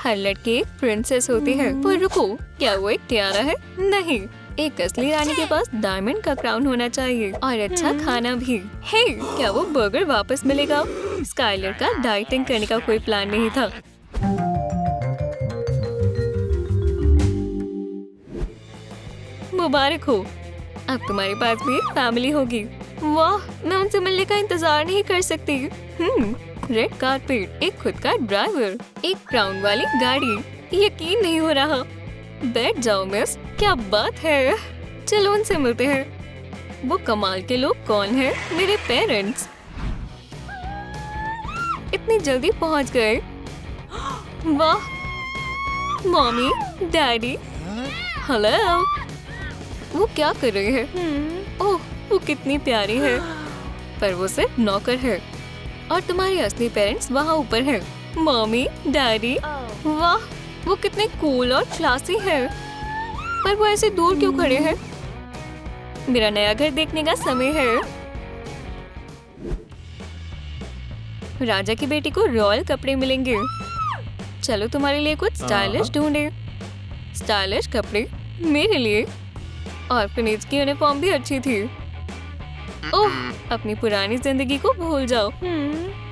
हर लड़की एक प्रिंसेस होती है। पर रुको, क्या वो एक टियारा है? नहीं, एक असली रानी के पास डायमंड का क्राउन होना चाहिए और अच्छा खाना भी। हे, क्या वो बर्गर वापस मिलेगा? स्काइलर का डाइटिंग करने का कोई प्लान नहीं था। मुबारक हो, अब तुम्हारे पास भी एक फैमिली होगी। वाह, मैं उनसे मिलने का इंतजार नहीं कर सकती। रेड कारपेट, एक खुद का ड्राइवर, एक क्राउन वाली गाड़ी, यकीन नहीं हो रहा। बैठ जाओ मिस, क्या बात है। चलो उनसे मिलते हैं। वो कमाल के लोग कौन हैं? मेरे पेरेंट्स। इतनी जल्दी पहुंच गए। वाह, मम्मी, डैडी, हेलो। वो क्या कर रहे हैं? ओह, वो कितनी प्यारी है। पर वो सिर्फ नौकर है और तुम्हारे असली पेरेंट्स वहाँ ऊपर हैं। मम्मी, डैडी, वाह, वो कितने कूल और क्लासी है। पर वो ऐसे दूर क्यों खड़े हैं? मेरा नया घर देखने का समय है। राजा की बेटी को रॉयल कपड़े मिलेंगे। चलो तुम्हारे लिए कुछ स्टाइलिश ढूंढे। स्टाइलिश कपड़े मेरे लिए। ऑर्फनेज की यूनिफॉर्म भी अच्छी थी। ओह, अपनी पुरानी जिंदगी को भूल जाओ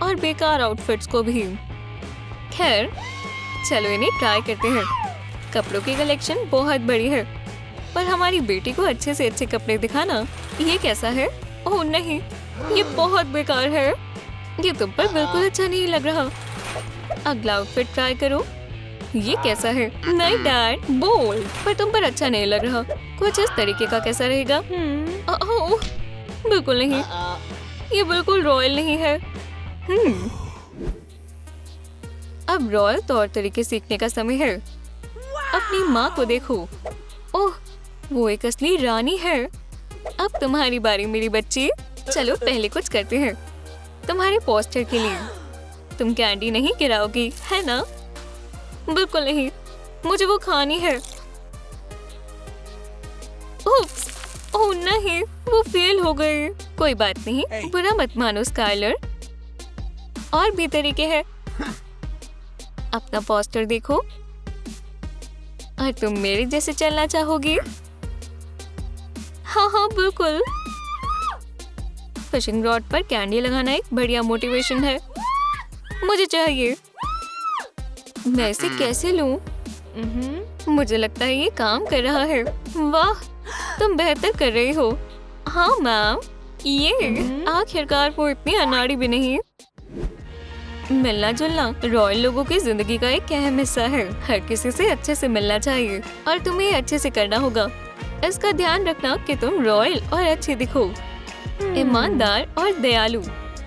और बेकार आउटफिट्स को भी। खैर, चलो इन्हें ट्राई करते हैं। कपड़ों की कलेक्शन बहुत बड़ी है, पर हमारी बेटी को अच्छे से अच्छे कपड़े दिखाना। ये कैसा है? ओह नहीं, ये बहुत बेकार है। ये तुम पर बिल्कुल अच्छा नहीं लग रहा। अगला आउटफिट ट्राई करो। ये कैसा है? नहीं डैड, बोल्ड, पर तुम पर अच्छा नहीं लग रहा। कुछ इस तरीके का कैसा रहेगा? ओह, बिल्कुल नहीं, ये बिल्कुल रॉयल नहीं है। अब रॉयल तौर तरीके सीखने का समय है। अपनी माँ को देखो। ओह, वो एक असली रानी है। अब तुम्हारी बारी मेरी बच्ची। चलो पहले कुछ करते हैं। तुम्हारे पोस्टर के लिए तुम कैंडी नहीं गिराओगी, है ना? बिल्कुल नहीं, मुझे वो खानी है। ओह नहीं, वो फेल हो गए। कोई बात नहीं, बुरा मत मानो स्काइलर। और भी तरीके हैं। अपना पोस्टर देखो। और तुम मेरे जैसे चलना चाहोगी? हाँ हाँ बिल्कुल। फिशिंग रॉड पर कैंडी लगाना एक बढ़िया मोटिवेशन है। मुझे चाहिए। मैं इसे कैसे लूं? मुझे लगता है ये काम कर रहा है। वाह, तुम बेहतर कर रही हो। हाँ मैम, ये आखिरकार वो इतनी अनाड़ी भी नहीं। मिलना जुलना रॉयल लोगों की जिंदगी का एक अहम हिस्सा है। हर किसी से अच्छे से मिलना चाहिए और तुम्हें अच्छे से करना होगा। इसका ध्यान रखना कि तुम रॉयल और अच्छे दिखो, ईमानदार और दयालु।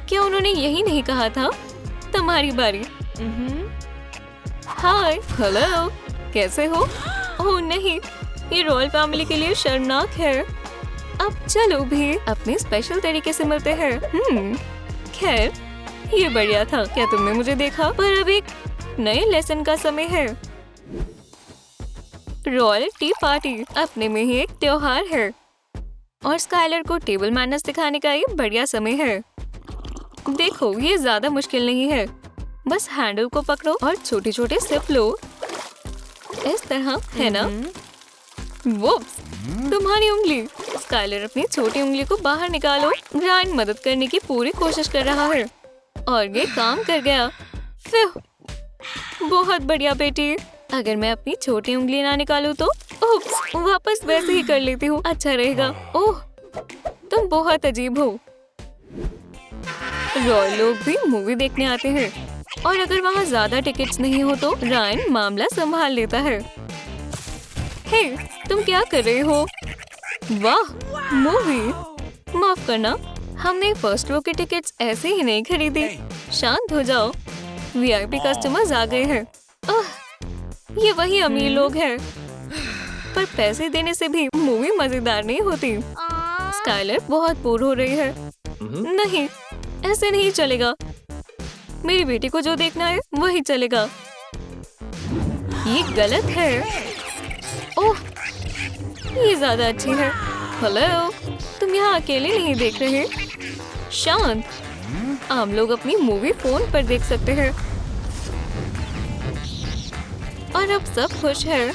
क्या उन्होंने यही नहीं कहा था? तुम्हारी बारी। हाय, हेलो, कैसे हो? ओह नहीं, ये रॉयल फैमिली के लिए शर्मनाक है। अब चलो भी अपने स्पेशल तरीके से मिलते हैं। खैर, ये बढ़िया था। क्या तुमने मुझे देखा? पर अब एक नए लेसन का समय है। रॉयल टी पार्टी अपने में ही एक त्योहार है और स्काइलर को टेबल मैनर्स सिखाने का ये बढ़िया समय है। देखो, ये ज्यादा मुश्किल नहीं है। बस हैंडल को पकड़ो और छोटे छोटे सिप लो। इस तरह, है ना? वुप्स, तुम्हारी उंगली। स्काइलर अपनी छोटी उंगली को बाहर निकालो। ग्राइंड मदद करने की पूरी कोशिश कर रहा है और ये काम कर गया। बहुत बढ़िया बेटी। अगर मैं अपनी छोटी उंगली ना निकालूं तो उप्स, वापस वैसे ही कर लेती हूँ। अच्छा रहेगा। ओह, तुम बहुत अजीब हो। रॉयल लोग भी मूवी देखने आते हैं और अगर वहाँ ज्यादा टिकट्स नहीं हो तो रायन मामला संभाल लेता है। हे, तुम क्या कर रहे हो? वाह, मूवी। माफ करना, हमने फर्स्ट रो की टिकट्स ऐसे ही नहीं खरीदी। शांत हो जाओ, वीआईपी कस्टमर्स आ गए हैं। ये वही अमीर लोग हैं। पर पैसे देने से भी मूवी मजेदार नहीं होती। स्काइलर बहुत बोर हो रही है। नहीं, ऐसे नहीं चलेगा। मेरी बेटी को जो देखना है वही चलेगा। ये गलत है। ओह, ये ज्यादा अच्छी है। हेलो, तुम यहाँ अकेले नहीं देख रहे? शांत, आम लोग अपनी मूवी फोन पर देख सकते हैं। और अब सब खुश है।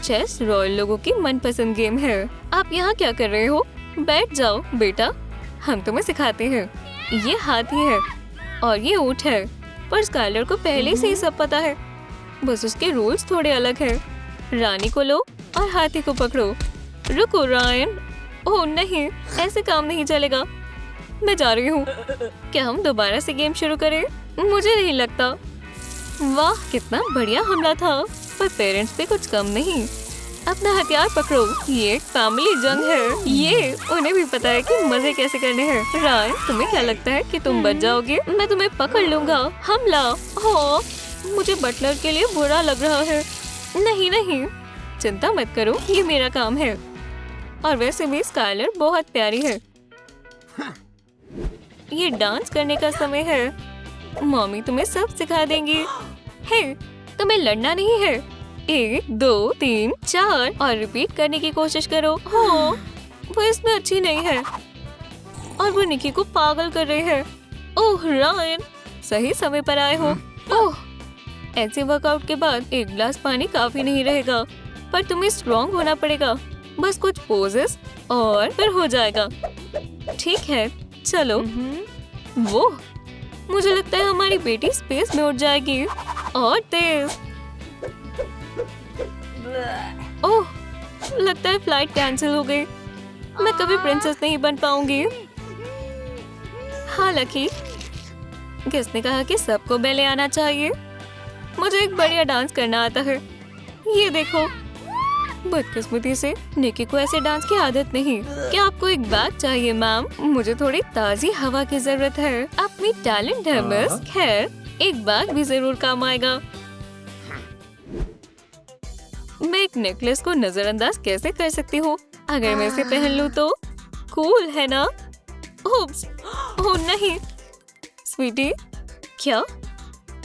चेस रॉयल लोगों की मनपसंद गेम है। आप यहाँ क्या कर रहे हो? बैठ जाओ बेटा, हम तुम्हें सिखाते हैं। ये हाथी है और ये ऊंट है, पर स्काइलर को पहले से ही सब पता है, बस उसके रूल्स थोड़े अलग हैं। रानी को लो और हाथी को पकड़ो। रुको रायन, ओह नहीं, ऐसे काम नहीं चलेगा। मैं जा रही हूँ। क्या हम दोबारा से गेम शुरू करें? मुझे नहीं लगता। वाह कितना बढ़िया हमला था, पर पेरेंट्स भी कुछ कम नहीं। अपना हथियार पकड़ो, ये एक फैमिली जंग है। ये उन्हें भी पता है कि मजे कैसे करने हैं। रायन तुम्हें क्या लगता है कि तुम बच जाओगे? मैं तुम्हें पकड़ लूंगा। हमला। हो, मुझे बटलर के लिए बुरा लग रहा है। नहीं नहीं, चिंता मत करो, ये मेरा काम है। और वैसे भी स्काइलर बहुत प्यारी है। ये डांस करने का समय है। मम्मी तुम्हें सब सिखा देंगी। हे, तुम्हें लड़ना नहीं है। 1 2 3 4 और रिपीट करने की कोशिश करो। हाँ, वो इसमें अच्छी नहीं है और वो निकी को पागल कर रही है। ओह रायन, सही समय पर आए हो। ओह, ऐसे वर्कआउट के बाद 1 गिलास पानी काफी नहीं रहेगा, पर तुम्हें स्ट्रॉन्ग होना पड़ेगा। बस कुछ पोजेस और फिर हो जाएगा। ठीक है, चलो। वो, मुझे लगता है हमारी बेटी स्पेस में उड़ जाएगी। और तेज। ओह, लगता है फ्लाइट कैंसिल हो गई। मैं कभी प्रिंसेस नहीं बन पाऊंगी। हाँ लकी, किसने कहा कि सबको बैले आना चाहिए? मुझे एक बढ़िया डांस करना आता है। ये देखो, बदकिस्मती से निकी को ऐसे डांस की आदत नहीं। क्या आपको एक बैग चाहिए मैम? मुझे थोड़ी ताजी हवा की जरूरत है। अपनी टैलेंट है मिस। खैर, एक बैग भी जरूर काम आएगा। मैं एक नेकलेस को नजरअंदाज कैसे कर सकती हूँ? अगर मैं इसे पहन लूँ तो कूल है ना? ओप्स, ओह नहीं स्वीटी। क्या?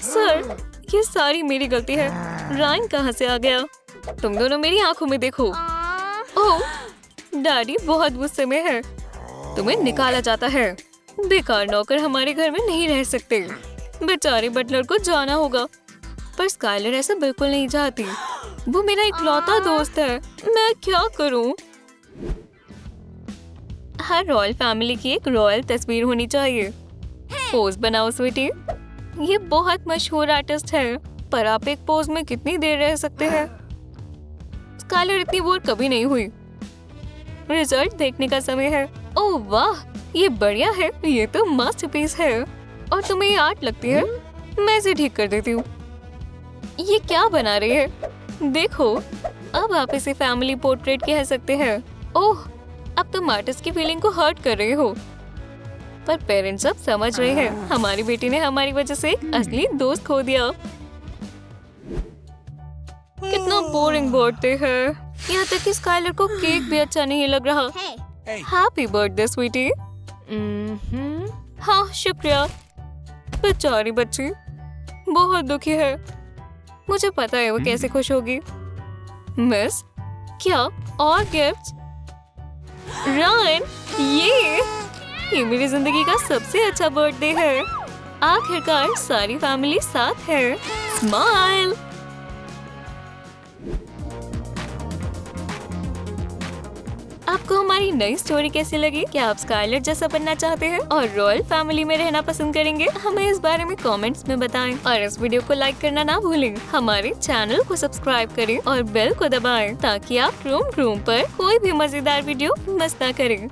सर, ये सारी मेरी गलती है। रायन कहाँ से आ गया? तुम दोनों मेरी आंखों में देखो। ओह, डैडी बहुत गुस्से में है। तुम्हें निकाला जाता है। बेकार नौकर हमारे घर में नहीं रह सकते। बेचारे बटलर को जाना होगा, पर स्काइलर ऐसा बिल्कुल नहीं चाहती। वो मेरा इकलौता दोस्त है। मैं क्या करूं? हर रॉयल फैमिली की एक रॉयल तस्वीर होनी चाहिए। पोज बनाओ स्वीटी। ये बहुत मशहूर आर्टिस्ट है, पर आप एक पोज में कितनी देर रह सकते हैं? स्काइलर इतनी बोर कभी नहीं हुई। रिजल्ट देखने का समय है। ओह वाह, ये बढ़िया है। ये तो मास्टरपीस है। और तुम्हें ये आर्ट लगती है? मैं इसे ठीक कर देती हूँ। ये क्या बना रही है? देखो, अब आप इसे फैमिली पोर्ट्रेट कह सकते हैं। ओह, अब तुम आर्टिस्ट की फीलिंग को हर्ट कर रहे हो। पर पेरेंट्स अब समझ रहे हैं, हमारी बेटी ने हमारी वजह से एक असली दोस्त खो दिया। कितना बोरिंग बर्थडे है। यहाँ तक कि स्काइलर को केक भी अच्छा नहीं लग रहा। Happy birthday sweetie. हाँ शुक्रिया। बेचारी बच्ची बहुत दुखी है। मुझे पता है वो कैसे खुश होगी। मिस, क्या और गिफ्ट्स? रायन, ये मेरी जिंदगी का सबसे अच्छा बर्थडे है। आखिरकार सारी फैमिली साथ है। स्माइल। आपको हमारी नई स्टोरी कैसी लगी? क्या आप स्काइलर जैसा बनना चाहते हैं और रॉयल फैमिली में रहना पसंद करेंगे? हमें इस बारे में कमेंट्स में बताएं और इस वीडियो को लाइक करना ना भूलें। हमारे चैनल को सब्सक्राइब करें और बेल को दबाएं ताकि आप रूम पर कोई भी मजेदार वीडियो मिस ना करें।